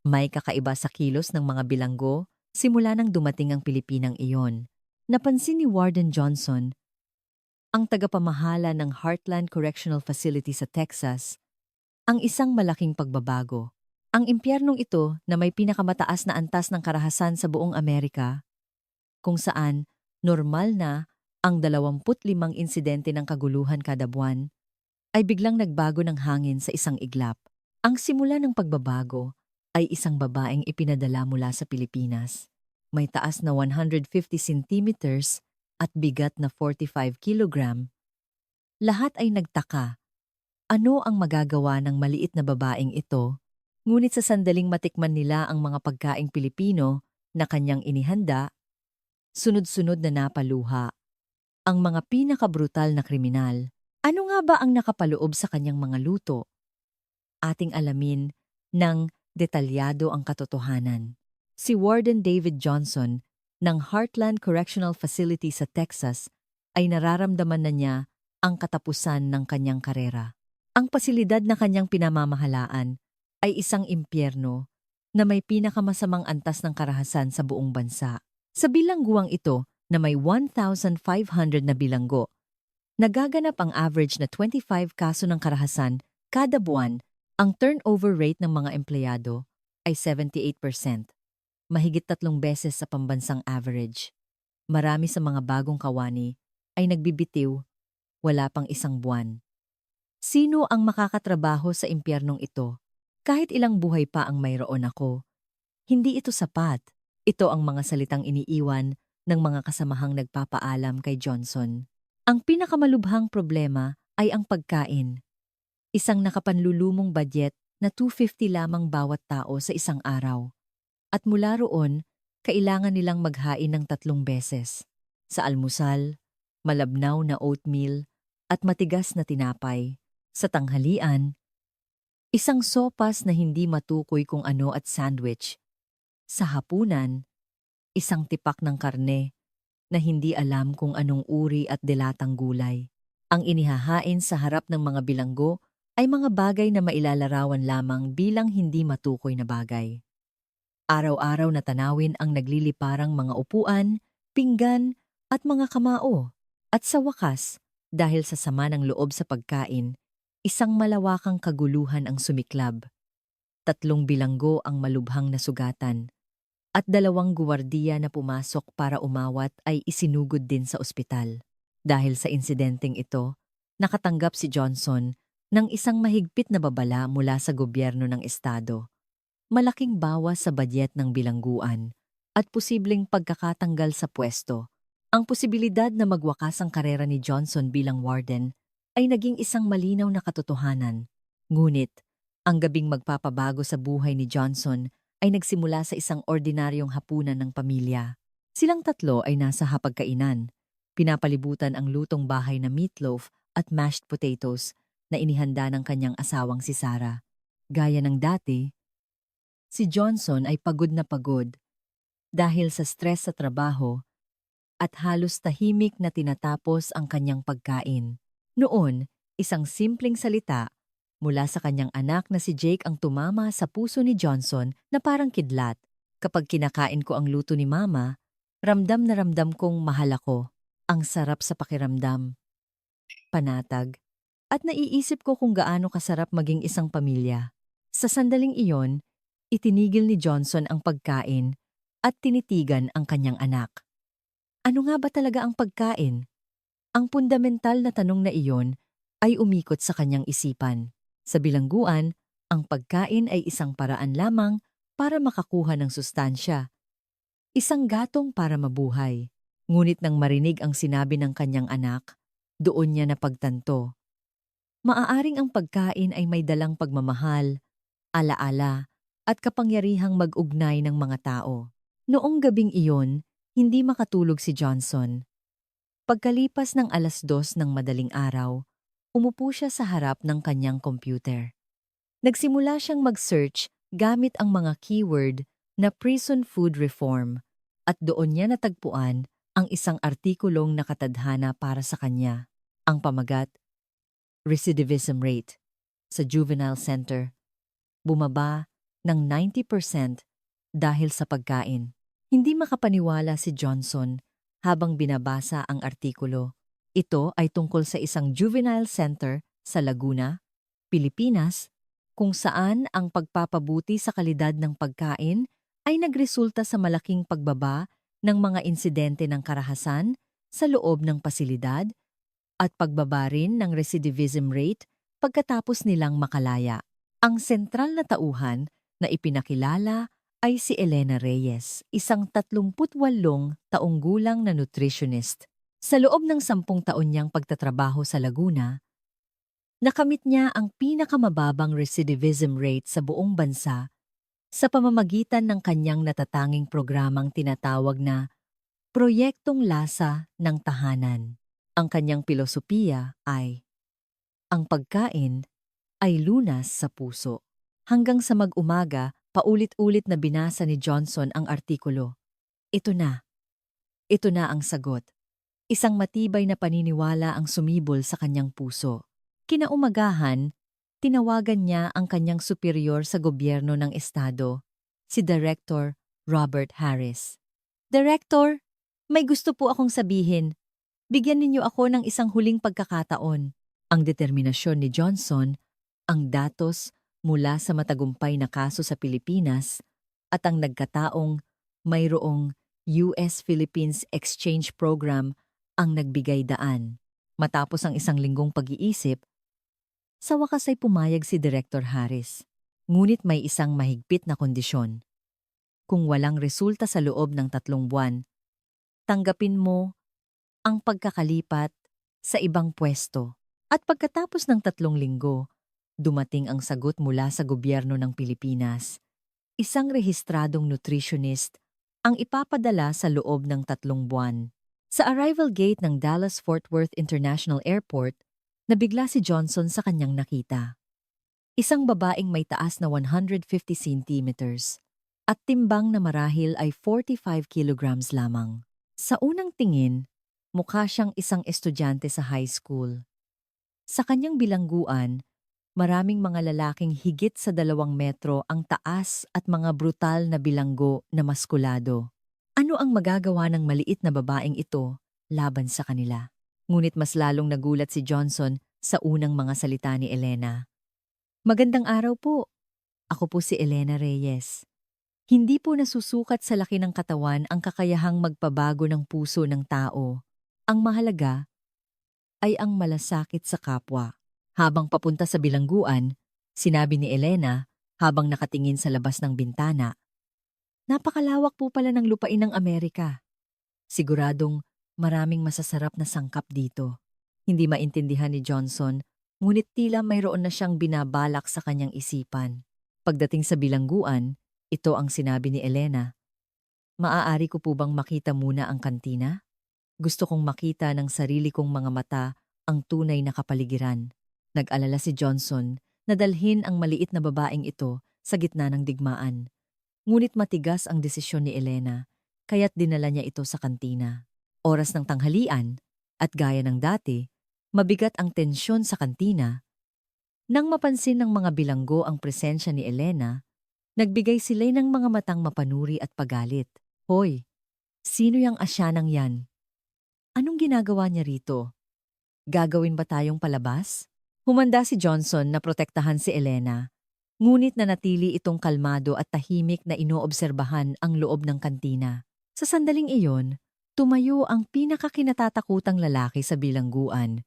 May kakaiba sa kilos ng mga bilanggo simula nang dumating ang Pilipinang iyon. Napansin ni Warden Johnson, ang tagapamahala ng Heartland Correctional Facility sa Texas, ang isang malaking pagbabago. Ang impyernong ito na may pinakamataas na antas ng karahasan sa buong Amerika, kung saan normal na ang 25 insidente ng kaguluhan kada buwan, ay biglang nagbago ng hangin sa isang iglap. Ang simula ng pagbabago ay isang babaeng ipinadala mula sa Pilipinas. May taas na 150 centimeters at bigat na 45 kilogram. Lahat ay nagtaka. Ano ang magagawa ng maliit na babaeng ito? Ngunit sa sandaling matikman nila ang mga pagkaing Pilipino na kanyang inihanda, sunod-sunod na napaluha. Ang mga pinakabrutal na kriminal. Ano nga ba ang nakapaloob sa kanyang mga luto? Ating alamin ng detalyado ang katotohanan. Si Warden David Johnson ng Heartland Correctional Facility sa Texas ay nararamdaman na niya ang katapusan ng kanyang karera. Ang pasilidad na kanyang pinamamahalaan ay isang impyerno na may pinakamasamang antas ng karahasan sa buong bansa. Sa bilangguang ito na may 1,500 na bilanggo, nagaganap ang average na 25 kaso ng karahasan kada buwan. Ang turnover rate ng mga empleyado ay 78%, mahigit 3 beses sa pambansang average. Marami sa mga bagong kawani ay nagbibitiw, wala pang 1 buwan. Sino ang makakatrabaho sa impyernong ito? Kahit ilang buhay pa ang mayroon ako, hindi ito sapat. Ito ang mga salitang iniiwan ng mga kasamahang nagpapaalam kay Johnson. Ang pinakamalubhang problema ay ang pagkain. Isang nakapanlulumong budget na $250 lamang bawat tao sa isang araw. At mula roon, kailangan nilang maghain ng 3 beses. Sa almusal, malabnaw na oatmeal at matigas na tinapay. Sa tanghalian, isang sopas na hindi matukoy kung ano at sandwich. Sa hapunan, isang tipak ng karne na hindi alam kung anong uri at delatang gulay. Ang inihahain sa harap ng mga bilanggo ay mga bagay na mailalarawan lamang bilang hindi matukoy na bagay. Araw-araw na tanawin ang nagliliparang mga upuan, pinggan at mga kamao. At sa wakas, dahil sa sama ng loob sa pagkain, isang malawakang kaguluhan ang sumiklab. 3 bilanggo ang malubhang nasugatan. At 2 guwardiya na pumasok para umawat ay isinugod din sa ospital. Dahil sa insidenteng ito, nakatanggap si Johnson ng isang mahigpit na babala mula sa gobyerno ng estado. Malaking bawas sa badyet ng bilangguan at posibleng pagkakatanggal sa pwesto. Ang posibilidad na magwakas ang karera ni Johnson bilang warden ay naging isang malinaw na katotohanan. Ngunit, ang gabing magpapabago sa buhay ni Johnson ay nagsimula sa isang ordinaryong hapunan ng pamilya. Silang 3 ay nasa hapagkainan. Pinapalibutan ang lutong bahay na meatloaf at mashed potatoes na inihanda ng kanyang asawang si Sarah. Gaya ng dati, si Johnson ay pagod na pagod dahil sa stress sa trabaho at halos tahimik na tinatapos ang kanyang pagkain. Noon, isang simpleng salita mula sa kanyang anak na si Jake ang tumama sa puso ni Johnson na parang kidlat. Kapag kinakain ko ang luto ni Mama, ramdam na ramdam kong mahal ako. Ang sarap sa pakiramdam. Panatag. At naiisip ko kung gaano kasarap maging isang pamilya. Sa sandaling iyon, itinigil ni Johnson ang pagkain at tinitigan ang kanyang anak. Ano nga ba talaga ang pagkain? Ang fundamental na tanong na iyon ay umikot sa kanyang isipan. Sa bilangguan, ang pagkain ay isang paraan lamang para makakuha ng sustansya. Isang gatong para mabuhay. Ngunit nang marinig ang sinabi ng kanyang anak, doon niya napagtanto. Maaaring ang pagkain ay may dalang pagmamahal, alaala, at kapangyarihang mag-ugnay ng mga tao. Noong gabing iyon, hindi makatulog si Johnson. Pagkalipas ng 2:00 ng madaling araw, umupo siya sa harap ng kanyang computer. Nagsimula siyang mag-search gamit ang mga keyword na prison food reform at doon niya natagpuan ang isang artikulong nakatadhana para sa kanya. Ang pamagat, recidivism rate sa juvenile center, bumaba ng 90% dahil sa pagkain. Hindi makapaniwala si Johnson habang binabasa ang artikulo. Ito ay tungkol sa isang juvenile center sa Laguna, Pilipinas, kung saan ang pagpapabuti sa kalidad ng pagkain ay nagresulta sa malaking pagbaba ng mga insidente ng karahasan sa loob ng pasilidad at pagbaba rin ng recidivism rate pagkatapos nilang makalaya. Ang sentral na tauhan na ipinakilala ay si Elena Reyes, isang 38 taong gulang na nutritionist. Sa loob ng 10 taon niyang pagtatrabaho sa Laguna, nakamit niya ang pinakamababang recidivism rate sa buong bansa sa pamamagitan ng kanyang natatanging programang tinatawag na Proyektong Lasa ng Tahanan. Ang kanyang pilosopiya ay, ang pagkain ay lunas sa puso. Hanggang sa mag-umaga, paulit-ulit na binasa ni Johnson ang artikulo. Ito na. Ito na ang sagot. Isang matibay na paniniwala ang sumibol sa kanyang puso. Kinaumagahan, tinawagan niya ang kanyang superior sa gobyerno ng estado, si Director Robert Harris. Director, may gusto po akong sabihin. Bigyan ninyo ako ng isang huling pagkakataon. Ang determinasyon ni Johnson, ang datos mula sa matagumpay na kaso sa Pilipinas at ang nagkataong mayroong US-Philippines Exchange Program ang nagbigay daan. Matapos ang isang linggong pag-iisip, sa wakas ay pumayag si Director Harris. Ngunit may isang mahigpit na kondisyon. Kung walang resulta sa loob ng 3 buwan, tanggapin mo ang pagkakalipat sa ibang pwesto. At pagkatapos ng 3 linggo, dumating ang sagot mula sa gobyerno ng Pilipinas. Isang rehistradong nutritionist ang ipapadala sa loob ng 3 buwan. Sa arrival gate ng Dallas-Fort Worth International Airport, nabigla si Johnson sa kanyang nakita. Isang babaeng may taas na 150 centimeters at timbang na marahil ay 45 kilograms lamang. Sa unang tingin, mukha siyang isang estudyante sa high school. Sa kanyang bilangguan, maraming mga lalaking higit sa 2 metro ang taas at mga brutal na bilanggo na maskulado. Ano ang magagawa ng maliit na babaeng ito laban sa kanila? Ngunit mas lalong nagulat si Johnson sa unang mga salita ni Elena. Magandang araw po. Ako po si Elena Reyes. Hindi po nasusukat sa laki ng katawan ang kakayahang magpabago ng puso ng tao. Ang mahalaga ay ang malasakit sa kapwa. Habang papunta sa bilangguan, sinabi ni Elena habang nakatingin sa labas ng bintana, napakalawak po pala ng lupain ng Amerika. Siguradong maraming masasarap na sangkap dito. Hindi maintindihan ni Johnson, ngunit tila mayroon na siyang binabalak sa kanyang isipan. Pagdating sa bilangguan, ito ang sinabi ni Elena. Maaari ko po bang makita muna ang kantina? Gusto kong makita ng sarili kong mga mata ang tunay na kapaligiran. Nag-alala si Johnson na dalhin ang maliit na babaeng ito sa gitna ng digmaan. Ngunit matigas ang desisyon ni Elena, kaya't dinala niya ito sa kantina. Oras ng tanghalian, at gaya ng dati, mabigat ang tensyon sa kantina. Nang mapansin ng mga bilanggo ang presensya ni Elena, nagbigay sila ng mga matang mapanuri at pagalit. Hoy, sino yang asyanang yan? Anong ginagawa niya rito? Gagawin ba tayong palabas? Humanda si Johnson na protektahan si Elena, ngunit nanatili itong kalmado at tahimik na inoobserbahan ang loob ng kantina. Sa sandaling iyon, tumayo ang pinakakinatatakutang lalaki sa bilangguan,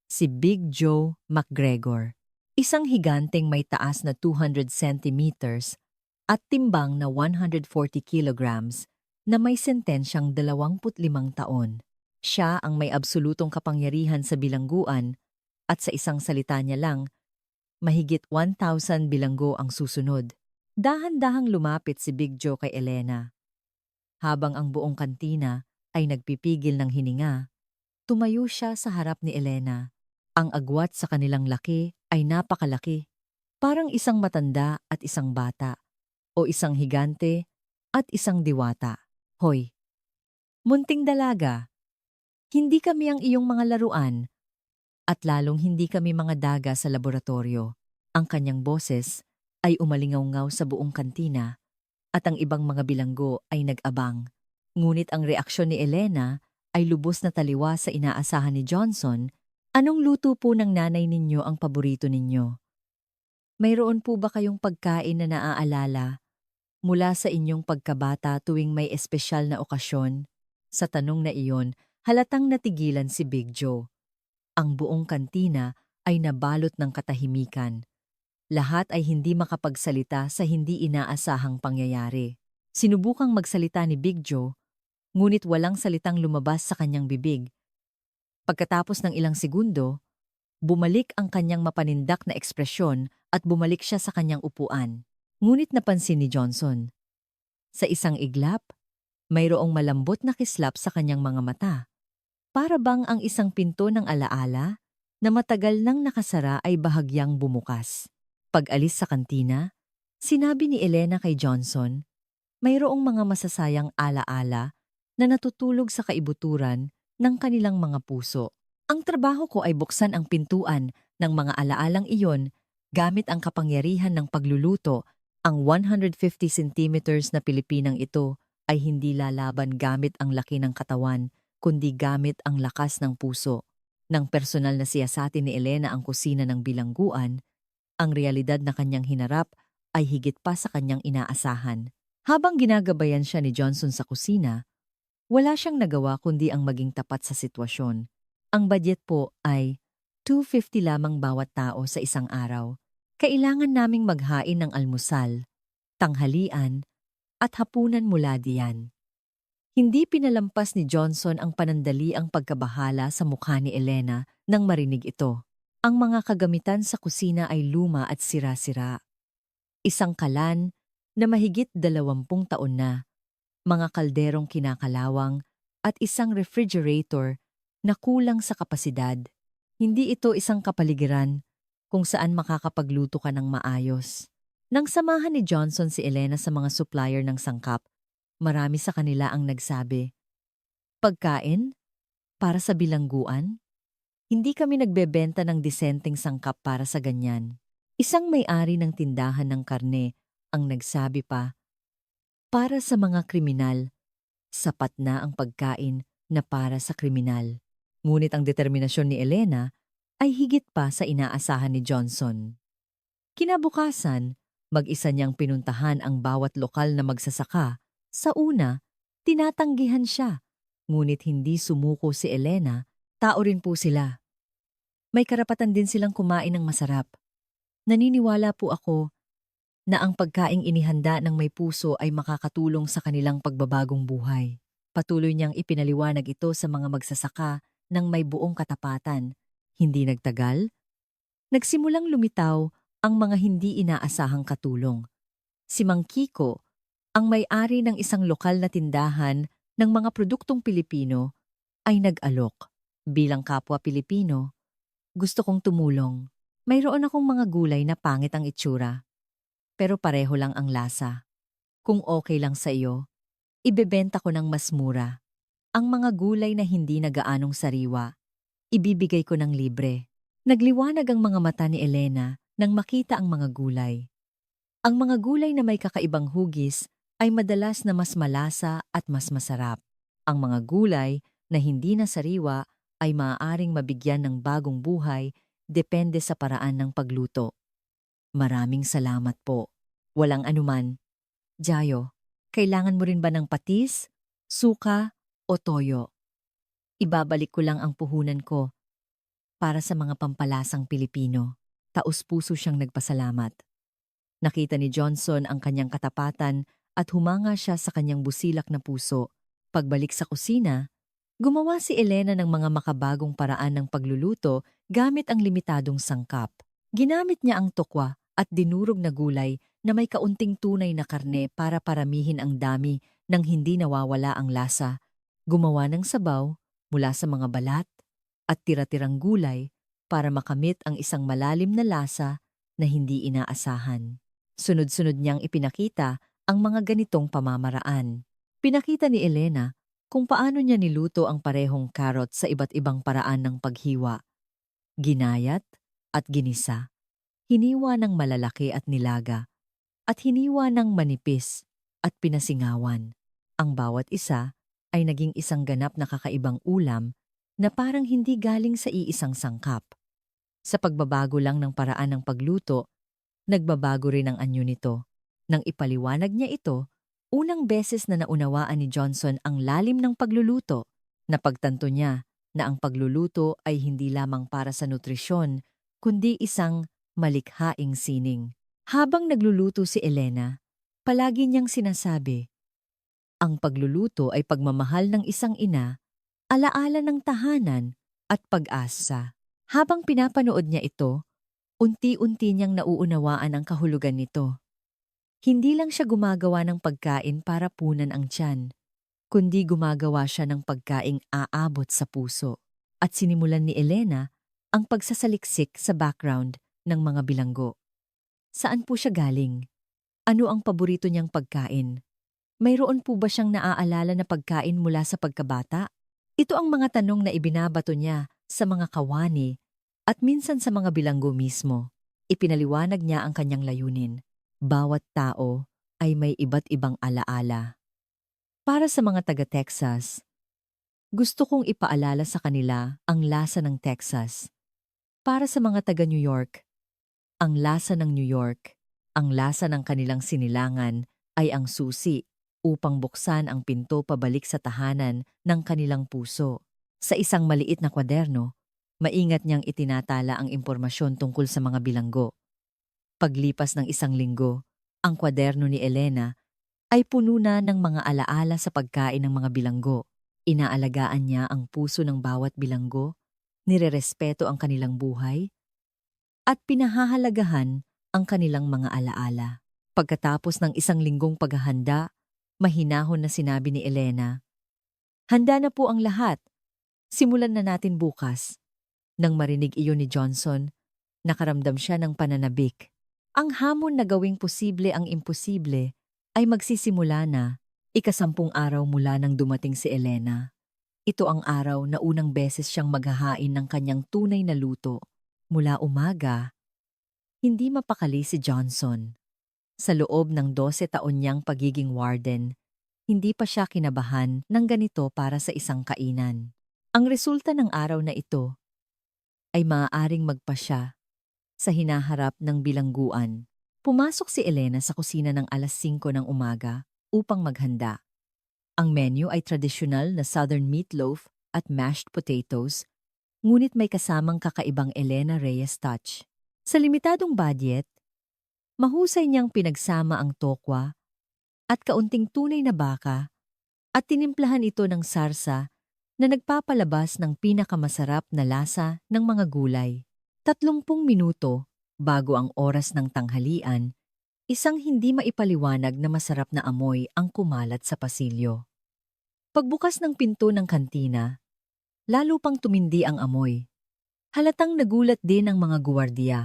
si Big Joe McGregor, isang higanteng may taas na 200 centimeters at timbang na 140 kilograms na may sentensyang 25 taon. Siya ang may absolutong kapangyarihan sa bilangguan at sa isang salita niya lang, mahigit 1,000 bilanggo ang susunod. Dahan-dahang lumapit si Big Joe kay Elena. Habang ang buong kantina ay nagpipigil ng hininga, tumayo siya sa harap ni Elena. Ang agwat sa kanilang laki ay napakalaki. Parang isang matanda at isang bata, o isang higante at isang diwata. Hoy, munting dalaga, hindi kami ang iyong mga laruan, at lalong hindi kami mga daga sa laboratorio. Ang kanyang boses ay umalingaw-ngaw sa buong kantina at ang ibang mga bilanggo ay nag-abang. Ngunit ang reaksyon ni Elena ay lubos na taliwa sa inaasahan ni Johnson. Anong luto po ng nanay ninyo ang paborito ninyo? Mayroon po ba kayong pagkain na naaalala mula sa inyong pagkabata tuwing may espesyal na okasyon? Sa tanong na iyon, halatang natigilan si Big Joe. Ang buong kantina ay nabalot ng katahimikan. Lahat ay hindi makapagsalita sa hindi inaasahang pangyayari. Sinubukang magsalita ni Big Joe, ngunit walang salitang lumabas sa kanyang bibig. Pagkatapos ng ilang segundo, bumalik ang kanyang mapanindak na ekspresyon at bumalik siya sa kanyang upuan. Ngunit napansin ni Johnson. Sa isang iglap, mayroong malambot na kislap sa kanyang mga mata. Para bang ang isang pinto ng alaala na matagal nang nakasara ay bahagyang bumukas. Pag-alis sa kantina, sinabi ni Elena kay Johnson, mayroong mga masasayang alaala na natutulog sa kaibuturan ng kanilang mga puso. Ang trabaho ko ay buksan ang pintuan ng mga alaalang iyon gamit ang kapangyarihan ng pagluluto. Ang 150 centimeters na Pilipinang ito ay hindi lalaban gamit ang laki ng katawan, kundi gamit ang lakas ng puso. Nang personal na siyasatin ni Elena ang kusina ng bilangguan, ang realidad na kanyang hinarap ay higit pa sa kanyang inaasahan. Habang ginagabayan siya ni Johnson sa kusina, wala siyang nagawa kundi ang maging tapat sa sitwasyon. Ang budget po ay $250 lamang bawat tao sa isang araw. Kailangan naming maghain ng almusal, tanghalian, at hapunan mula diyan. Hindi pinalampas ni Johnson ang panandaliang pagkabahala sa mukha ni Elena nang marinig ito. Ang mga kagamitan sa kusina ay luma at sira-sira. Isang kalan na mahigit 20 taon na, mga kalderong kinakalawang, at isang refrigerator na kulang sa kapasidad. Hindi ito isang kapaligiran kung saan makakapagluto ka ng maayos. Nang samahan ni Johnson si Elena sa mga supplier ng sangkap, marami sa kanila ang nagsabi, pagkain? Para sa bilangguan? Hindi kami nagbebenta ng disenteng sangkap para sa ganyan. Isang may-ari ng tindahan ng karne ang nagsabi pa, para sa mga kriminal, sapat na ang pagkain na para sa kriminal. Ngunit ang determinasyon ni Elena ay higit pa sa inaasahan ni Johnson. Kinabukasan, mag-isa niyang pinuntahan ang bawat lokal na magsasaka. Sa una, tinatanggihan siya, ngunit hindi sumuko si Elena. Tao rin po sila. May karapatan din silang kumain ng masarap. Naniniwala po ako na ang pagkaing inihanda ng may puso ay makakatulong sa kanilang pagbabagong buhay. Patuloy niyang ipinaliwanag ito sa mga magsasaka ng may buong katapatan. Hindi nagtagal, nagsimulang lumitaw ang mga hindi inaasahang katulong. Si Mang Kiko, ang may-ari ng isang lokal na tindahan ng mga produktong Pilipino, ay nag-alok. Bilang kapwa Pilipino, gusto kong tumulong. Mayroon akong mga gulay na pangit ang itsura, pero pareho lang ang lasa. Kung okay lang sa iyo, ibebenta ko ng mas mura. Ang mga gulay na hindi nagaanong sariwa, ibibigay ko ng libre. Nagliwanag ang mga mata ni Elena nang makita ang mga gulay. Ang mga gulay na may kakaibang hugis ay madalas na mas malasa at mas masarap. Ang mga gulay na hindi na sariwa ay maaaring mabigyan ng bagong buhay depende sa paraan ng pagluto. Maraming salamat po. Walang anuman. Jayo, kailangan mo rin ba ng patis, suka, o toyo? Ibabalik ko lang ang puhunan ko para sa mga pampalasang Pilipino. Taos-puso siyang nagpasalamat. Nakita ni Johnson ang kanyang katapatan at humanga siya sa kanyang busilak na puso. Pagbalik sa kusina, gumawa si Elena ng mga makabagong paraan ng pagluluto gamit ang limitadong sangkap. Ginamit niya ang tokwa at dinurog na gulay na may kaunting tunay na karne para paramihin ang dami nang hindi nawawala ang lasa. Gumawa ng sabaw mula sa mga balat at tira-tirang gulay para makamit ang isang malalim na lasa na hindi inaasahan. Sunod-sunod niyang ipinakita ang mga ganitong pamamaraan. Pinakita ni Elena kung paano niya niluto ang parehong carrot sa iba't ibang paraan ng paghiwa, ginayat at ginisa. Hiniwa ng malalaki at nilaga, at hiniwa ng manipis at pinasingawan. Ang bawat isa ay naging isang ganap na kakaibang ulam na parang hindi galing sa iisang sangkap. Sa pagbabago lang ng paraan ng pagluto, nagbabago rin ang anyo nito. Nang ipaliwanag niya ito, unang beses na naunawaan ni Johnson ang lalim ng pagluluto, napagtanto niya na ang pagluluto ay hindi lamang para sa nutrisyon, kundi isang malikhaing sining. Habang nagluluto si Elena, palagi niyang sinasabi, ang pagluluto ay pagmamahal ng isang ina, alaala ng tahanan at pag-asa. Habang pinapanood niya ito, unti-unti niyang nauunawaan ang kahulugan nito. Hindi lang siya gumagawa ng pagkain para punan ang tiyan, kundi gumagawa siya ng pagkaing aabot sa puso. At sinimulan ni Elena ang pagsasaliksik sa background ng mga bilanggo. Saan po siya galing? Ano ang paborito niyang pagkain? Mayroon po ba siyang naaalala na pagkain mula sa pagkabata? Ito ang mga tanong na ibinabato niya sa mga kawani at minsan sa mga bilanggo mismo. Ipinaliwanag niya ang kanyang layunin. Bawat tao ay may iba't ibang alaala. Para sa mga taga-Texas, gusto kong ipaalala sa kanila ang lasa ng Texas. Para sa mga taga-New York, ang lasa ng New York, ang lasa ng kanilang sinilangan ay ang susi upang buksan ang pinto pabalik sa tahanan ng kanilang puso. Sa isang maliit na kwaderno, maingat niyang itinatala ang impormasyon tungkol sa mga bilanggo. Paglipas ng isang linggo, ang kwaderno ni Elena ay puno na ng mga alaala sa pagkain ng mga bilanggo. Inaalagaan niya ang puso ng bawat bilanggo, nirerespeto ang kanilang buhay, at pinahahalagahan ang kanilang mga alaala. Pagkatapos ng isang linggong paghahanda, mahinahon na sinabi ni Elena, "Handa na po ang lahat. Simulan na natin bukas." Nang marinig iyon ni Johnson, nakaramdam siya ng pananabik. Ang hamon na gawing posible ang imposible ay magsisimula na 10 araw mula nang dumating si Elena. Ito ang araw na unang beses siyang maghahain ng kanyang tunay na luto. Mula umaga, hindi mapakali si Johnson. Sa loob ng 12 taon niyang pagiging warden, hindi pa siya kinabahan ng ganito para sa isang kainan. Ang resulta ng araw na ito ay maaaring magpasya sa hinaharap ng bilangguan. Pumasok si Elena sa kusina ng 5:00 ng umaga upang maghanda. Ang menu ay tradisyonal na southern meatloaf at mashed potatoes, ngunit may kasamang kakaibang Elena Reyes touch. Sa limitadong budget, mahusay niyang pinagsama ang tokwa at kaunting tunay na baka at tinimplahan ito ng sarsa na nagpapalabas ng pinakamasarap na lasa ng mga gulay. 30 minuto bago ang oras ng tanghalian, isang hindi maipaliwanag na masarap na amoy ang kumalat sa pasilyo. Pagbukas ng pinto ng kantina, lalo pang tumindi ang amoy. Halatang nagulat din ang mga guwardiya.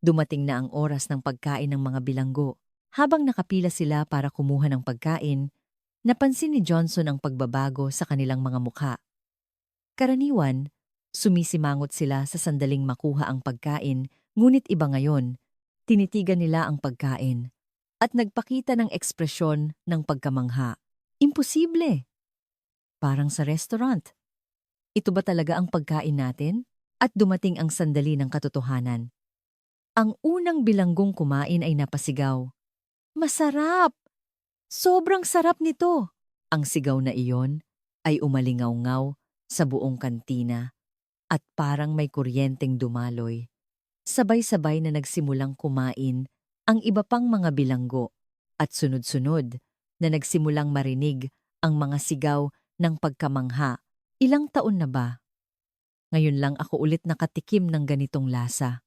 Dumating na ang oras ng pagkain ng mga bilanggo. Habang nakapila sila para kumuha ng pagkain, napansin ni Johnson ang pagbabago sa kanilang mga mukha. Karaniwan, sumisimangot sila sa sandaling makuha ang pagkain, ngunit iba ngayon, tinitigan nila ang pagkain at nagpakita ng ekspresyon ng pagkamangha. Imposible! Parang sa restaurant. Ito ba talaga ang pagkain natin? At dumating ang sandali ng katotohanan. Ang unang bilanggong kumain ay napasigaw. "Masarap! Sobrang sarap nito!" Ang sigaw na iyon ay umalingaw-ngaw sa buong kantina at parang may kuryenteng dumaloy. Sabay-sabay na nagsimulang kumain ang iba pang mga bilanggo at sunod-sunod na nagsimulang marinig ang mga sigaw ng pagkamangha. Ilang taon na ba? Ngayon lang ako ulit nakatikim ng ganitong lasa.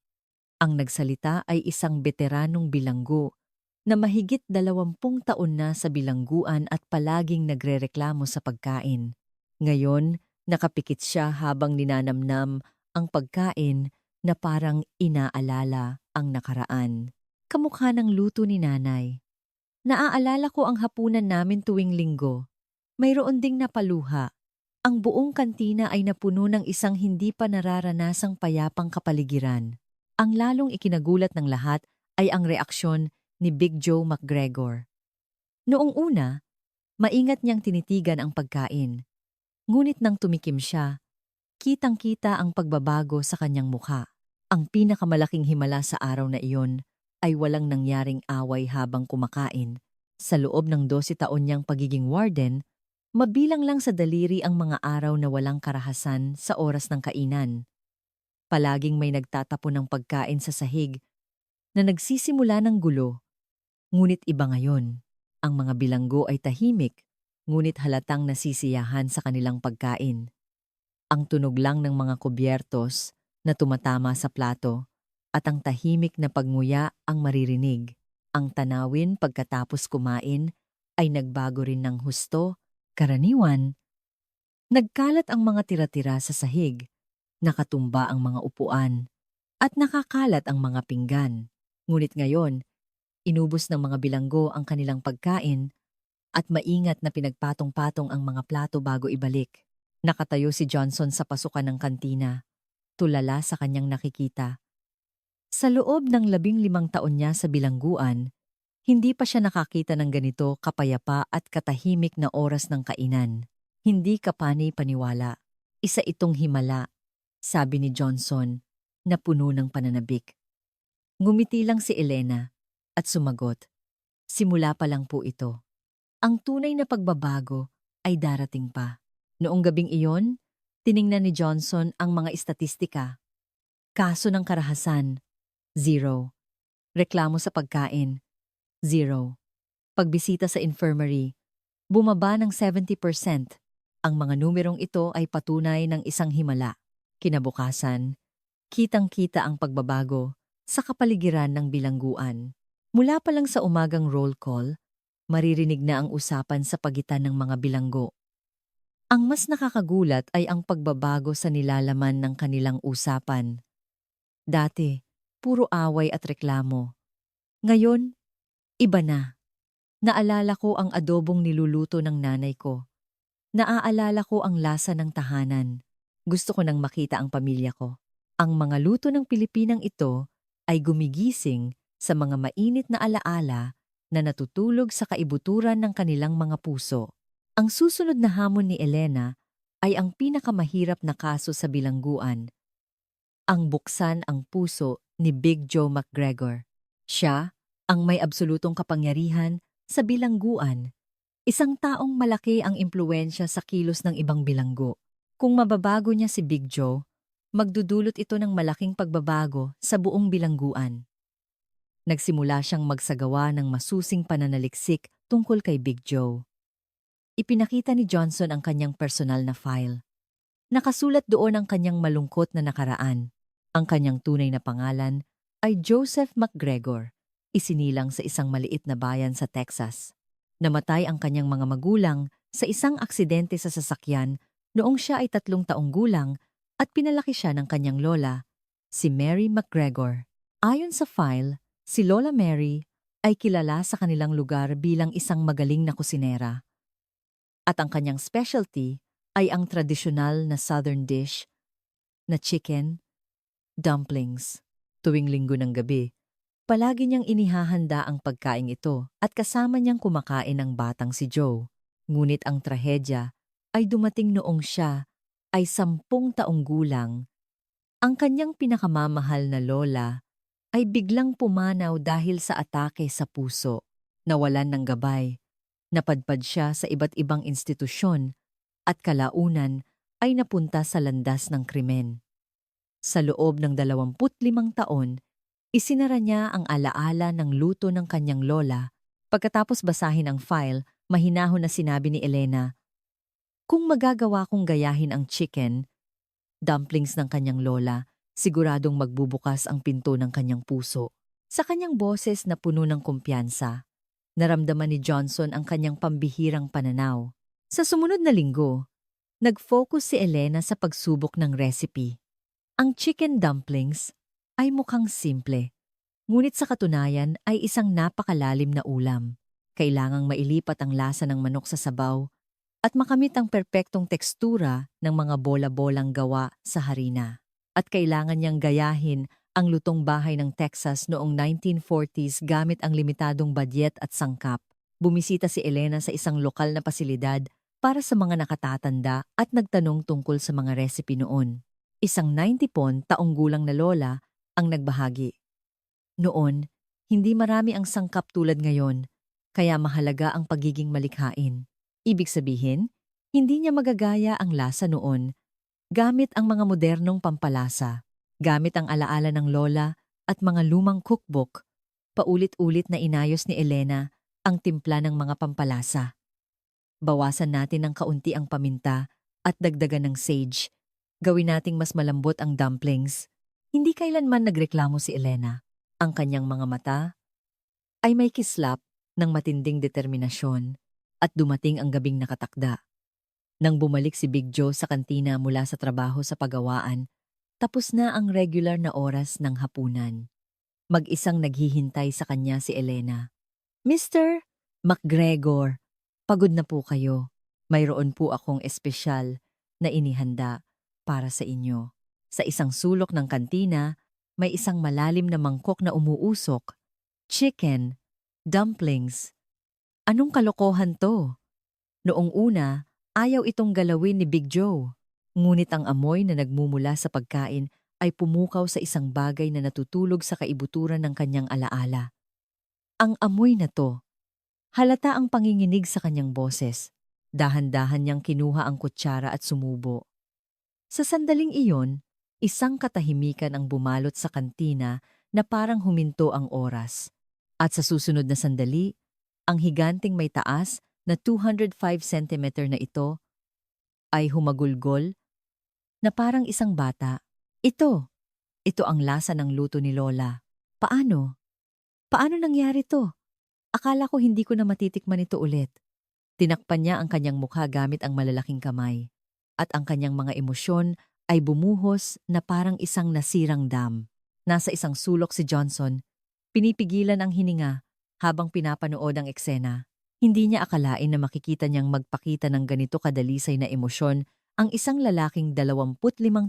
Ang nagsalita ay isang veteranong bilanggo na mahigit 20 taon na sa bilangguan at palaging nagrereklamo sa pagkain. Ngayon, nakapikit siya habang ninanamnam ang pagkain na parang inaalala ang nakaraan. Kamukha ng luto ni nanay. Naaalala ko ang hapunan namin tuwing linggo. Mayroon ding napaluha. Ang buong kantina ay napuno ng isang hindi pa nararanasang payapang kapaligiran. Ang lalong ikinagulat ng lahat ay ang reaksyon ni Big Joe McGregor. Noong una, maingat niyang tinitigan ang pagkain. Ngunit nang tumikim siya, kitang-kita ang pagbabago sa kanyang mukha. Ang pinakamalaking himala sa araw na iyon ay walang nangyaring away habang kumakain. Sa loob ng 12 taon niyang pagiging warden, mabilang lang sa daliri ang mga araw na walang karahasan sa oras ng kainan. Palaging may nagtatapon ng pagkain sa sahig na nagsisimula ng gulo. Ngunit iba ngayon. Ang mga bilanggo ay tahimik, ngunit halatang nasisiyahan sa kanilang pagkain. Ang tunog lang ng mga kubyertos na tumatama sa plato at ang tahimik na pagnguya ang maririnig. Ang tanawin pagkatapos kumain ay nagbago rin ng husto, karaniwan. Nagkalat ang mga tira-tira sa sahig, nakatumba ang mga upuan, at nakakalat ang mga pinggan. Ngunit ngayon, inubos ng mga bilanggo ang kanilang pagkain at maingat na pinagpatong-patong ang mga plato bago ibalik. Nakatayo si Johnson sa pasukan ng kantina, tulala sa kanyang nakikita. Sa loob ng 15 taon niya sa bilangguan, hindi pa siya nakakita ng ganito kapayapa at katahimik na oras ng kainan. Hindi kapani-paniwala. Isa itong himala, sabi ni Johnson, na puno ng pananabik. Ngumiti lang si Elena at sumagot, simula pa lang po ito. Ang tunay na pagbabago ay darating pa. Noong gabing iyon, tiningnan ni Johnson ang mga istatistika. Kaso ng karahasan, 0. Reklamo sa pagkain, 0. Pagbisita sa infirmary, bumaba ng 70%. Ang mga numerong ito ay patunay ng isang himala. Kinabukasan, kitang-kita ang pagbabago sa kapaligiran ng bilangguan. Mula pa lang sa umagang roll call, maririnig na ang usapan sa pagitan ng mga bilanggo. Ang mas nakakagulat ay ang pagbabago sa nilalaman ng kanilang usapan. Dati, puro away at reklamo. Ngayon, iba na. Naalala ko ang adobong niluluto ng nanay ko. Naaalala ko ang lasa ng tahanan. Gusto ko nang makita ang pamilya ko. Ang mga luto ng Pilipinang ito ay gumigising sa mga mainit na alaala na natutulog sa kaibuturan ng kanilang mga puso. Ang susunod na hamon ni Elena ay ang pinakamahirap na kaso sa bilangguan. Ang buksan ang puso ni Big Joe McGregor. Siya ang may absolutong kapangyarihan sa bilangguan. Isang taong malaki ang impluwensya sa kilos ng ibang bilanggo. Kung mababago niya si Big Joe, magdudulot ito ng malaking pagbabago sa buong bilangguan. Nagsimula siyang magsagawa ng masusing pananaliksik tungkol kay Big Joe. Ipinakita ni Johnson ang kanyang personal na file. Nakasulat doon ang kanyang malungkot na nakaraan. Ang kanyang tunay na pangalan ay Joseph McGregor, isinilang sa isang maliit na bayan sa Texas. Namatay ang kanyang mga magulang sa isang aksidente sa sasakyan noong siya ay 3 taong gulang at pinalaki siya ng kanyang lola, si Mary McGregor. Ayon sa file, si Lola Mary ay kilala sa kanilang lugar bilang isang magaling na kusinera. At ang kanyang specialty ay ang tradisyonal na southern dish na chicken, dumplings. Tuwing Linggo ng gabi, palagi niyang inihahanda ang pagkain ito at kasama niyang kumakain ang batang si Joe. Ngunit ang trahedya ay dumating noong siya ay 10 taong gulang. Ang kanyang pinakamamahal na lola ay biglang pumanaw dahil sa atake sa puso. Nawalan ng gabay. Napadpad siya sa iba't ibang institusyon at kalaunan ay napunta sa landas ng krimen. Sa loob ng 25 taon, isinara niya ang alaala ng luto ng kanyang lola. Pagkatapos basahin ang file, mahinahon na sinabi ni Elena, kung magagawa kong gayahin ang chicken, dumplings ng kanyang lola, siguradong magbubukas ang pinto ng kanyang puso. Sa kanyang boses na puno ng kumpiyansa, naramdaman ni Johnson ang kanyang pambihirang pananaw. Sa sumunod na linggo, nag-focus si Elena sa pagsubok ng recipe. Ang chicken dumplings ay mukhang simple, ngunit sa katunayan ay isang napakalalim na ulam. Kailangang mailipat ang lasa ng manok sa sabaw at makamit ang perpektong tekstura ng mga bola-bolang gawa sa harina. At kailangan niyang gayahin ang lutong bahay ng Texas noong 1940s gamit ang limitadong badyet at sangkap. Bumisita si Elena sa isang lokal na pasilidad para sa mga nakatatanda at nagtanong tungkol sa mga recipe noon. Isang 90 taong gulang na lola ang nagbahagi. Noon, hindi marami ang sangkap tulad ngayon, kaya mahalaga ang pagiging malikhain. Ibig sabihin, hindi niya magagaya ang lasa noon gamit ang mga modernong pampalasa. Gamit ang alaala ng lola at mga lumang cookbook, paulit-ulit na inayos ni Elena ang timpla ng mga pampalasa. Bawasan natin ng kaunti ang paminta at dagdagan ng sage. Gawin nating mas malambot ang dumplings. Hindi kailanman nagreklamo si Elena. Ang kanyang mga mata ay may kislap ng matinding determinasyon at dumating ang gabing nakatakda. Nang bumalik si Big Joe sa kantina mula sa trabaho sa pagawaan, tapos na ang regular na oras ng hapunan. Mag-isang naghihintay sa kanya si Elena. Mr. McGregor, pagod na po kayo. Mayroon po akong espesyal na inihanda para sa inyo. Sa isang sulok ng kantina, may isang malalim na mangkok na umuusok. Chicken, dumplings. Anong kalokohan to? Noong una, ayaw itong galawin ni Big Joe. Ngunit ang amoy na nagmumula sa pagkain ay pumukaw sa isang bagay na natutulog sa kaibuturan ng kanyang alaala. Ang amoy na to, halata ang panginginig sa kanyang boses. Dahan-dahan niyang kinuha ang kutsara at sumubo. Sa sandaling iyon, isang katahimikan ang bumalot sa kantina na parang huminto ang oras. At sa susunod na sandali, ang higanting may taas na 205 centimeter na ito ay humagulgol na parang isang bata. Ito ang lasa ng luto ni Lola. Paano? Paano nangyari to? Akala ko hindi ko na matitikman ito ulit. Tinakpan niya ang kanyang mukha gamit ang malalaking kamay. At ang kanyang mga emosyon ay bumuhos na parang isang nasirang dam. Nasa isang sulok si Johnson, pinipigilan ang hininga habang pinapanood ang eksena. Hindi niya akalain na makikita niyang magpakita ng ganito kadalisay na emosyon ang isang lalaking 25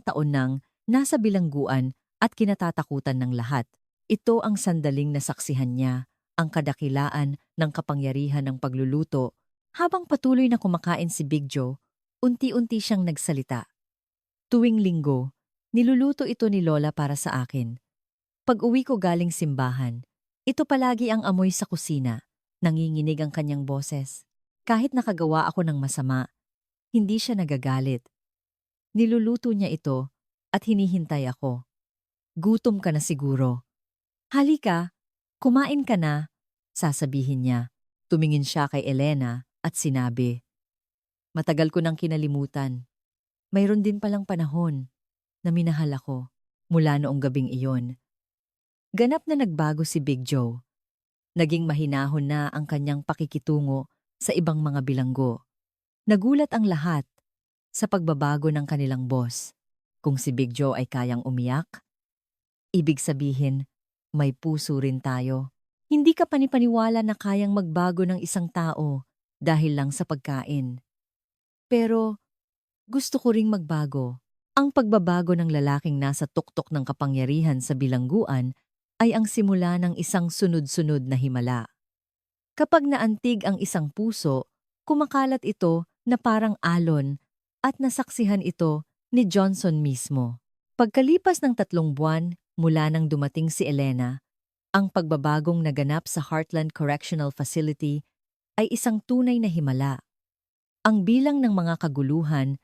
taon nang nasa bilangguan at kinatatakutan ng lahat. Ito ang sandaling nasaksihan niya, ang kadakilaan ng kapangyarihan ng pagluluto. Habang patuloy na kumakain si Big Joe, unti-unti siyang nagsalita. Tuwing linggo, niluluto ito ni Lola para sa akin. Pag-uwi ko galing simbahan, ito palagi ang amoy sa kusina. Nanginginig ang kanyang boses. Kahit nakagawa ako ng masama, hindi siya nagagalit. Niluluto niya ito at hinihintay ako. Gutom ka na siguro. Halika, kumain ka na, sasabihin niya. Tumingin siya kay Elena at sinabi, matagal ko nang kinalimutan. Mayroon din palang panahon na minahal ako mula noong gabing iyon. Ganap na nagbago si Big Joe. Naging mahinahon na ang kanyang pakikitungo sa ibang mga bilanggo. Nagulat ang lahat sa pagbabago ng kanilang boss. Kung si Big Joe ay kayang umiyak, ibig sabihin, may puso rin tayo. Hindi ka panipaniwala na kayang magbago ng isang tao dahil lang sa pagkain. Pero gusto ko ring magbago. Ang pagbabago ng lalaking nasa tuktok ng kapangyarihan sa bilangguan ay ang simula ng isang sunod-sunod na himala. Kapag naantig ang isang puso, kumakalat ito na parang alon at nasaksihan ito ni Johnson mismo. Pagkalipas ng 3 buwan mula nang dumating si Elena, ang pagbabagong naganap sa Heartland Correctional Facility ay isang tunay na himala. Ang bilang ng mga kaguluhan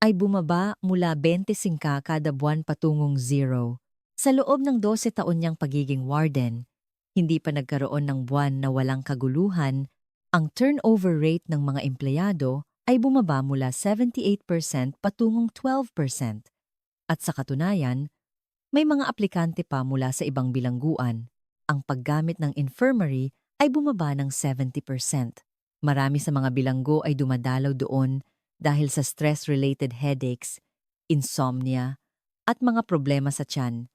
ay bumaba mula 25 kada buwan patungong 0. Sa loob ng 12 taon niyang pagiging warden, hindi pa nagkaroon ng buwan na walang kaguluhan. Ang turnover rate ng mga empleyado ay bumaba mula 78% patungong 12%. At sa katunayan, may mga aplikante pa mula sa ibang bilangguan. Ang paggamit ng infirmary ay bumaba ng 70%. Marami sa mga bilanggo ay dumadalaw doon dahil sa stress-related headaches, insomnia, at mga problema sa tiyan.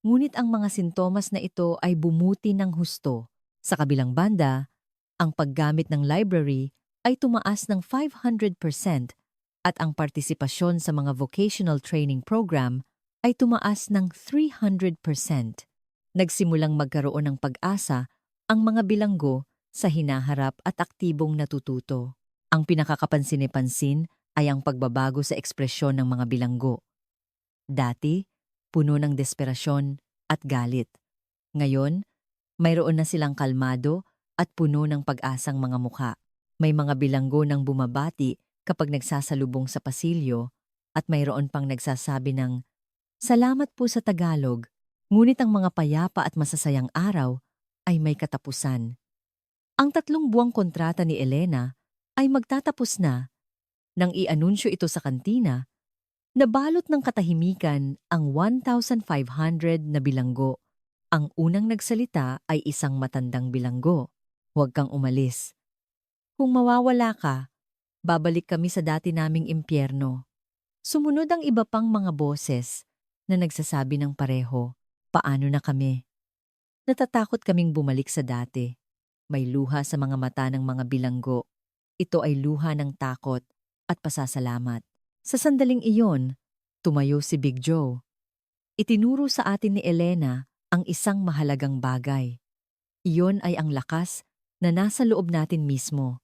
Ngunit ang mga sintomas na ito ay bumuti ng husto. Sa kabilang banda, ang paggamit ng library ay tumaas ng 500% at ang partisipasyon sa mga vocational training program ay tumaas ng 300%. Nagsimulang magkaroon ng pag-asa ang mga bilanggo sa hinaharap at aktibong natututo. Ang pinakakapansin-pansin ay ang pagbabago sa ekspresyon ng mga bilanggo. Dati, puno ng desperasyon at galit. Ngayon, mayroon na silang kalmado at puno ng pag-asang mga mukha. May mga bilanggo nang bumabati kapag nagsasalubong sa pasilyo at mayroon pang nagsasabi ng, "Salamat po sa Tagalog," ngunit ang mga payapa at masasayang araw ay may katapusan. Ang 3 buwang kontrata ni Elena ay magtatapos na. Nang i-anunsyo ito sa kantina, nabalot ng katahimikan ang 1,500 na bilanggo. Ang unang nagsalita ay isang matandang bilanggo. "Huwag kang umalis. Kung mawawala ka, babalik kami sa dati naming impyerno." Sumunod ang iba pang mga boses na nagsasabi ng pareho, "Paano na kami? Natatakot kaming bumalik sa dati." May luha sa mga mata ng mga bilanggo. Ito ay luha ng takot at pasasalamat. Sa sandaling iyon, tumayo si Big Joe. Itinuro sa atin ni Elena ang isang mahalagang bagay. Iyon ay ang lakas na nasa loob natin mismo.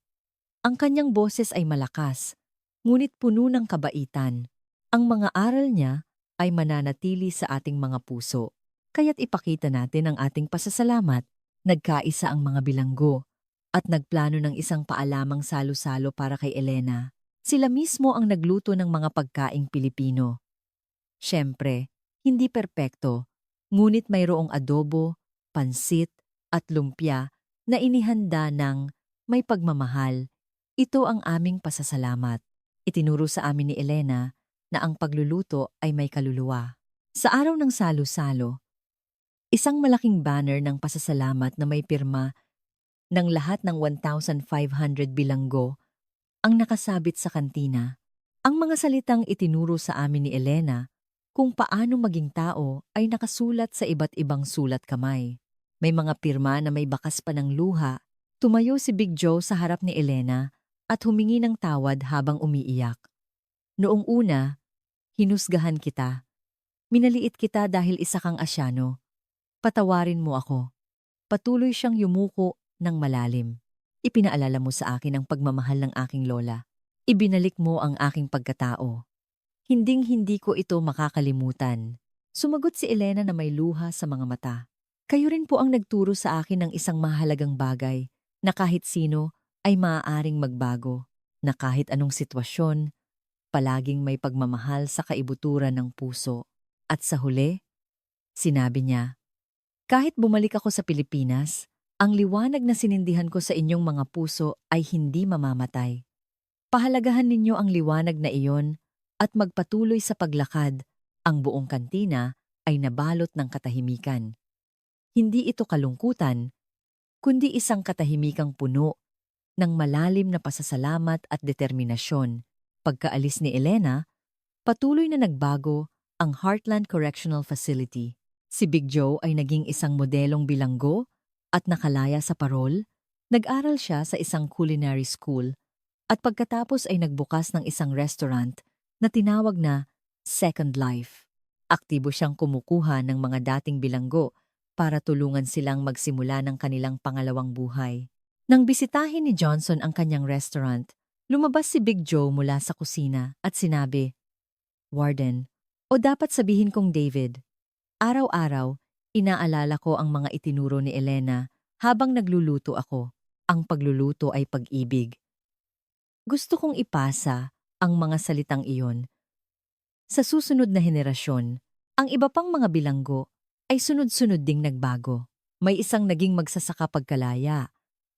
Ang kanyang boses ay malakas, ngunit puno ng kabaitan. Ang mga aral niya ay mananatili sa ating mga puso. Kaya't ipakita natin ang ating pasasalamat. Nagkaisa ang mga bilanggo at nagplano ng isang paalamang salo-salo para kay Elena. Sila mismo ang nagluto ng mga pagkaing Pilipino. Siyempre, hindi perpekto, ngunit mayroong adobo, pansit, at lumpia na inihanda ng may pagmamahal. Ito ang aming pasasalamat. Itinuro sa amin ni Elena na ang pagluluto ay may kaluluwa. Sa araw ng salo-salo, isang malaking banner ng pasasalamat na may pirma ng lahat ng 1,500 bilanggo ang nakasabit sa kantina. Ang mga salitang itinuro sa amin ni Elena kung paano maging tao ay nakasulat sa iba't ibang sulat kamay. May mga pirma na may bakas pa ng luha. Tumayo si Big Joe sa harap ni Elena at humingi ng tawad habang umiiyak. "Noong una, hinusgahan kita. Minaliit kita dahil isa kang Asyano. Patawarin mo ako." Patuloy siyang yumuko ng malalim. "Ipinaalala mo sa akin ang pagmamahal ng aking lola. Ibinalik mo ang aking pagkatao. Hinding-hindi ko ito makakalimutan." Sumagot si Elena na may luha sa mga mata. "Kayo rin po ang nagturo sa akin ng isang mahalagang bagay na kahit sino ay maaaring magbago, na kahit anong sitwasyon, palaging may pagmamahal sa kaibuturan ng puso." At sa huli, sinabi niya, "Kahit bumalik ako sa Pilipinas, ang liwanag na sinindihan ko sa inyong mga puso ay hindi mamamatay. Pahalagahan ninyo ang liwanag na iyon at magpatuloy sa paglakad." Ang buong kantina ay nabalot ng katahimikan. Hindi ito kalungkutan, kundi isang katahimikang puno ng malalim na pasasalamat at determinasyon. Pagkaalis ni Elena, patuloy na nagbago ang Heartland Correctional Facility. Si Big Joe ay naging isang modelong bilanggo at nakalaya sa parol. Nag-aral siya sa isang culinary school at pagkatapos ay nagbukas ng isang restaurant na tinawag na Second Life. Aktibo siyang kumukuha ng mga dating bilanggo para tulungan silang magsimula ng kanilang pangalawang buhay. Nang bisitahin ni Johnson ang kanyang restaurant, lumabas si Big Joe mula sa kusina at sinabi, "Warden, o dapat sabihin kong David, araw-araw, inaalala ko ang mga itinuro ni Elena habang nagluluto ako. Ang pagluluto ay pag-ibig. Gusto kong ipasa ang mga salitang iyon sa susunod na henerasyon." Ang iba pang mga bilanggo ay sunod-sunod ding nagbago. May isang naging magsasaka pagkalaya.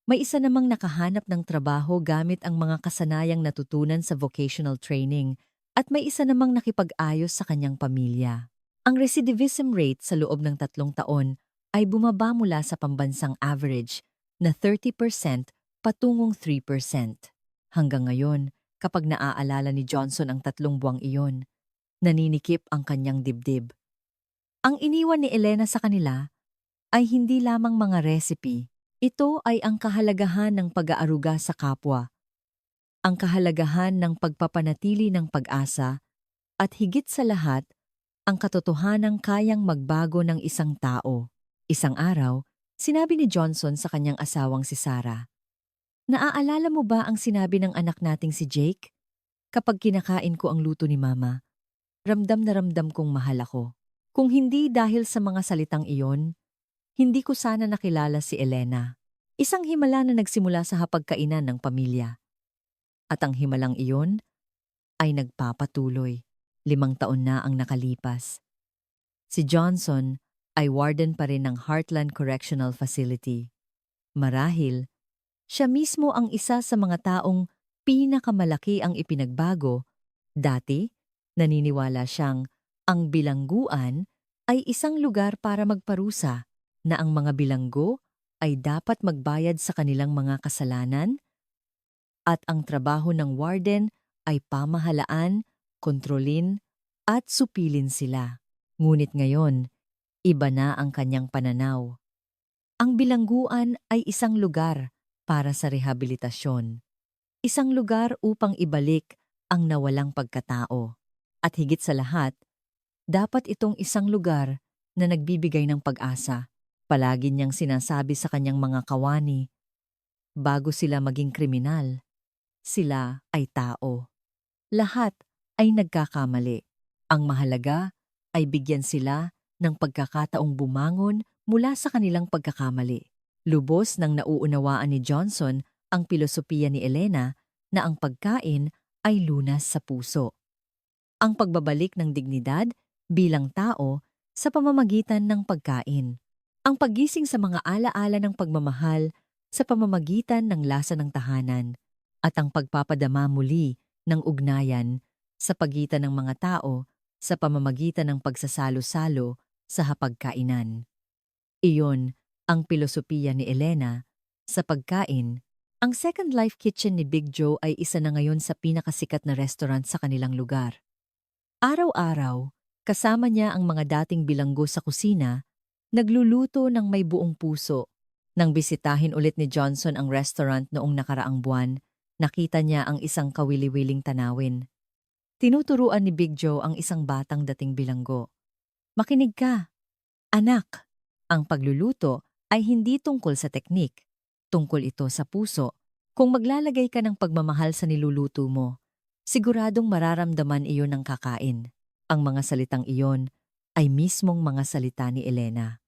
May isa namang nakahanap ng trabaho gamit ang mga kasanayang natutunan sa vocational training at may isa namang nakipag-ayos sa kanyang pamilya. Ang recidivism rate sa loob ng 3 taon ay bumaba mula sa pambansang average na 30% patungong 3%. Hanggang ngayon, kapag naaalala ni Johnson ang 3 buwang iyon, naninikip ang kanyang dibdib. Ang iniwan ni Elena sa kanila ay hindi lamang mga recipe. Ito ay ang kahalagahan ng pag-aaruga sa kapwa, ang kahalagahan ng pagpapanatili ng pag-asa, at higit sa lahat, ang katotohanang kayang magbago ng isang tao. Isang araw, sinabi ni Johnson sa kanyang asawang si Sarah, "Naaalala mo ba ang sinabi ng anak nating si Jake? Kapag kinakain ko ang luto ni Mama, ramdam na ramdam kong mahal ako. Kung hindi dahil sa mga salitang iyon, hindi ko sana nakilala si Elena." Isang himala na nagsimula sa hapagkainan ng pamilya. At ang himalang iyon ay nagpapatuloy. 5 taon na ang nakalipas. Si Johnson ay warden pa rin ng Heartland Correctional Facility. Marahil, siya mismo ang isa sa mga taong pinakamalaki ang ipinagbago. Dati, naniniwala siyang ang bilangguan ay isang lugar para magparusa, na ang mga bilanggo ay dapat magbayad sa kanilang mga kasalanan at ang trabaho ng warden ay pamahalaan, kontrolin at supilin sila. Ngunit ngayon, iba na ang kanyang pananaw. Ang bilangguan ay isang lugar para sa rehabilitasyon. Isang lugar upang ibalik ang nawalang pagkatao. At higit sa lahat, dapat itong isang lugar na nagbibigay ng pag-asa. Palagi niyang sinasabi sa kanyang mga kawani, bago sila maging kriminal, sila ay tao. Lahat ay nagkakamali. Ang mahalaga ay bigyan sila ng pagkakataong bumangon mula sa kanilang pagkakamali. Lubos nang nauunawaan ni Johnson ang pilosopiya ni Elena na ang pagkain ay lunas sa puso. Ang pagbabalik ng dignidad bilang tao sa pamamagitan ng pagkain. Ang paggising sa mga alaala ng pagmamahal sa pamamagitan ng lasa ng tahanan at ang pagpapadama muli ng ugnayan sa pagitan ng mga tao sa pamamagitan ng pagsasalo-salo sa hapagkainan. Iyon ang pilosopiya ni Elena sa pagkain. Ang Second Life Kitchen ni Big Joe ay isa na ngayon sa pinakasikat na restaurant sa kanilang lugar. Araw-araw, kasama niya ang mga dating bilanggo sa kusina, nagluluto ng may buong puso. Nang bisitahin ulit ni Johnson ang restaurant noong nakaraang buwan, nakita niya ang isang kawili-wiling tanawin. Tinuturuan ni Big Joe ang isang batang dating bilanggo. "Makinig ka, anak. Ang pagluluto ay hindi tungkol sa teknik. Tungkol ito sa puso. Kung maglalagay ka ng pagmamahal sa niluluto mo, siguradong mararamdaman iyon ng kakain." Ang mga salitang iyon ay mismong mga salita ni Elena.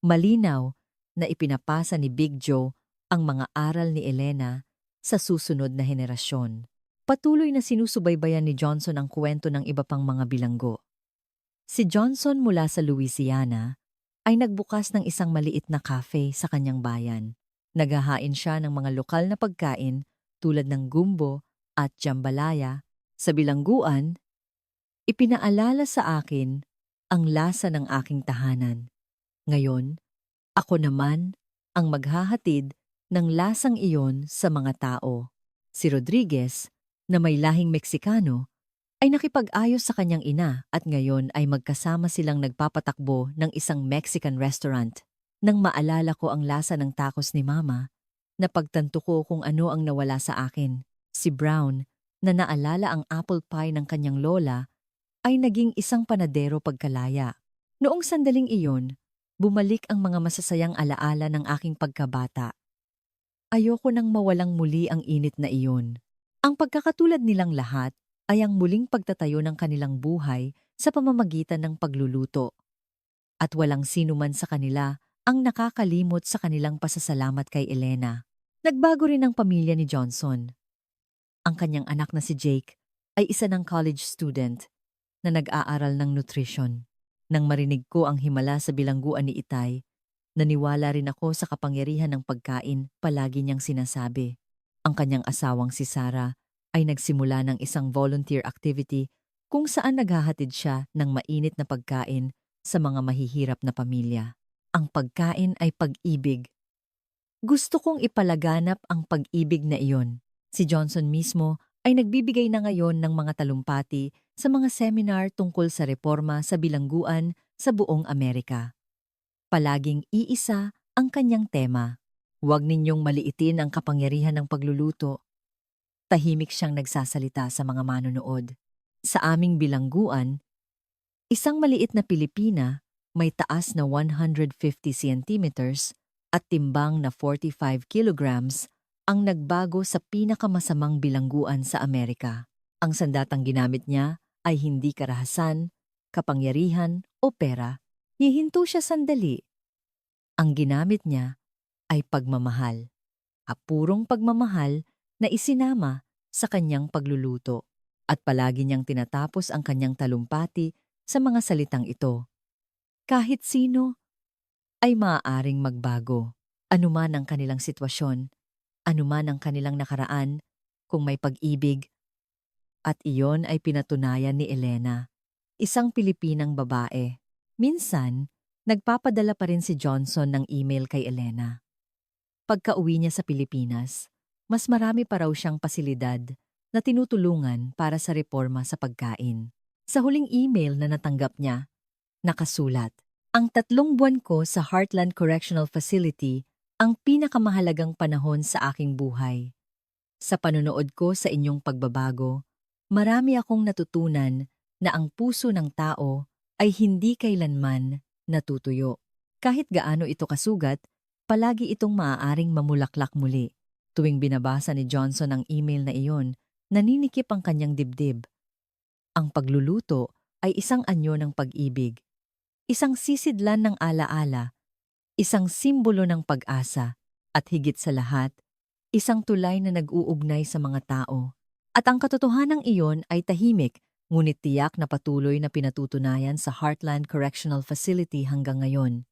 Malinaw na ipinapasa ni Big Joe ang mga aral ni Elena sa susunod na henerasyon. Patuloy na sinusubaybayan ni Johnson ang kwento ng iba pang mga bilanggo. Si Johnson mula sa Louisiana ay nagbukas ng isang maliit na cafe sa kanyang bayan. Naghahain siya ng mga lokal na pagkain tulad ng gumbo at jambalaya. Sa bilangguan, ipinaalala sa akin ang lasa ng aking tahanan. Ngayon, ako naman ang maghahatid ng lasang iyon sa mga tao. Si Rodriguez, na may lahing Meksikano, ay nakipag-ayos sa kanyang ina at ngayon ay magkasama silang nagpapatakbo ng isang Mexican restaurant. Nang maalala ko ang lasa ng tacos ni Mama, napagtanto ko kung ano ang nawala sa akin. Si Brown, na naalala ang apple pie ng kanyang lola, ay naging isang panadero pagkalaya. Noong sandaling iyon, bumalik ang mga masasayang alaala ng aking pagkabata. Ayoko nang mawalang muli ang init na iyon. Ang pagkakatulad nilang lahat ay ang muling pagtatayo ng kanilang buhay sa pamamagitan ng pagluluto. At walang sino man sa kanila ang nakakalimot sa kanilang pasasalamat kay Elena. Nagbago rin ang pamilya ni Johnson. Ang kanyang anak na si Jake ay isa ng college student na nag-aaral ng nutrition. Nang marinig ko ang himala sa bilangguan ni Itay, naniwala rin ako sa kapangyarihan ng pagkain, palagi niyang sinasabi. Ang kanyang asawang si Sarah ay nagsimula ng isang volunteer activity kung saan naghahatid siya ng mainit na pagkain sa mga mahihirap na pamilya. Ang pagkain ay pag-ibig. Gusto kong ipalaganap ang pag-ibig na iyon. Si Johnson mismo ay nagbibigay na ngayon ng mga talumpati sa mga seminar tungkol sa reforma sa bilangguan sa buong Amerika. Palaging iisa ang kanyang tema. Huwag ninyong maliitin ang kapangyarihan ng pagluluto. Tahimik siyang nagsasalita sa mga manonood. Sa aming bilangguan, Isang maliit na Pilipina, may taas na 150 centimeters at timbang na 45 kilograms, ang nagbago sa pinakamasamang bilangguan sa Amerika. Ang sandatang ginamit niya ay hindi karahasan, kapangyarihan o pera. Hihinto siya sandali. Ang ginamit niya ay pagmamahal. Apurong pagmamahal na isinama sa kanyang pagluluto. At palagi niyang tinatapos ang kanyang talumpati sa mga salitang ito. Kahit sino ay maaaring magbago. Anuman ang kanilang sitwasyon, anuman ang kanilang nakaraan, kung may pag-ibig. At iyon ay pinatunayan ni Elena, isang Pilipinang babae. Minsan, nagpapadala pa rin si Johnson ng email kay Elena. Pagka-uwi niya sa Pilipinas, mas marami pa raw siyang pasilidad na tinutulungan para sa reforma sa pagkain. Sa huling email na natanggap niya, nakasulat, "Ang 3 buwan ko sa Heartland Correctional Facility ang pinakamahalagang panahon sa aking buhay. Sa panonood ko sa inyong pagbabago, marami akong natutunan na ang puso ng tao ay hindi kailanman natutuyo. Kahit gaano ito kasugat, palagi itong maaaring mamulaklak muli." Tuwing binabasa ni Johnson ang email na iyon, naninikip ang kanyang dibdib. Ang pagluluto ay isang anyo ng pag-ibig, isang sisidlan ng alaala, isang simbolo ng pag-asa, at higit sa lahat, isang tulay na nag-uugnay sa mga tao. At ang katotohanang iyon ay tahimik, ngunit tiyak na patuloy na pinatutunayan sa Heartland Correctional Facility hanggang ngayon.